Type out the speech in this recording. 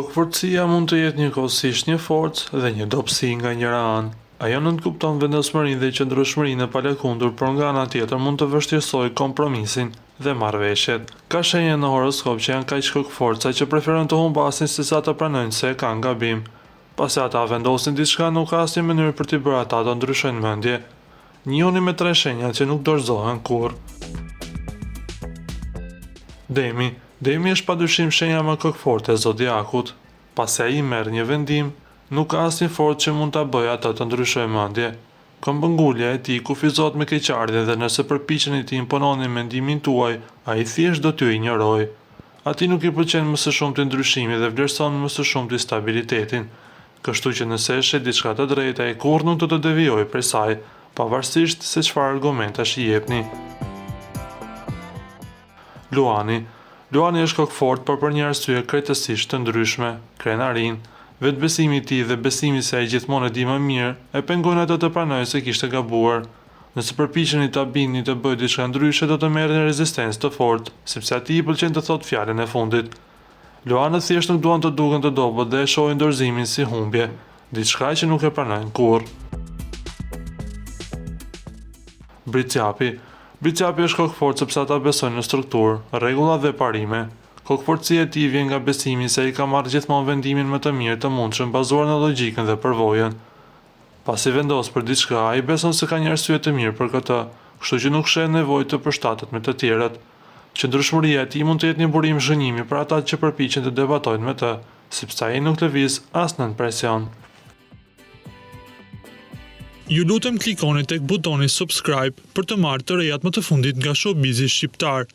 Kokëfortësia mund të jetë njëkohësisht një forcë dhe një dobësi nga njëra anë. Ajo nuk kupton vendosmërinë dhe qëndrueshmërinë e palëkundur, por nga ana tjetër mund të vështirësojë kompromisin dhe marrëveshjet. Ka shenja në horoskop që janë kaq kokëforca që preferojnë të humbasin sesa të pranojnë se e kanë gabim. Pasi ata vendosin diçka, nuk ka asnjë mënyrë për t'i bërë ata të ndryshojnë mendje. Njihuni me 3 shenjat që nuk dorëzohen kurrë. Demi është padyshim shenja më kokëforte e zodiakut. Pasi ai merr një vendim, nuk ka asnjë forcë që mund ta bëjë atë të ndryshojë mendje. Këmbëngulja e tij kufizohet me keqardhje dhe nëse përpiqeni të impononi mendimin tuaj, ai thjesht do t'ju injorojë. Atij nuk i pëlqen më së shumti ndryshimi dhe vlerëson më së shumti stabilitetin. Kështu që nëse e shet diçka të drejtë, ai kurrë nuk do të devijojë prej saj, pavarësisht se çfarë argumentash i jepni. Luani është kokëfort, por për një arsye krejtësisht të ndryshme, krenarin. Vetbesimi i tij dhe besimi se ai gjithmonë e di më mirë e pengojnë atë të pranojë se kishte gabuar. Nëse përpiqeni ta bindni të bëjë diçka ndryshe, do të merrni rezistencë të fortë, sepse atij i pëlqen të thotë fjalën e fundit. Luanët thjesht nuk duan të duken të dobët dhe e shohin dorëzimin si humbje, diçka që nuk e pranojnë kurrë. Britsjapi është kokëfort sepse ata besojnë në strukturë, rregulla dhe parime. Kokëfortësia e tij vjen nga besimi se ai ka marrë gjithmonë vendimin më të mirë të mundshëm bazuar në logjikën dhe përvojën. Pasi vendos për diçka, ai beson se ka një arsye të mirë për këtë, kështu që nuk sheh nevojë të përshtatet me të tjerët. Qëndrueshmëria e tij mund të jetë një burim zhgënjimi për ata që përpiqen të debatojnë me të, sepse ai nuk lëviz as nën presion. Ju lutem klikoni tek butoni subscribe për të marrë të rejat më të fundit nga Showbizi shqiptar.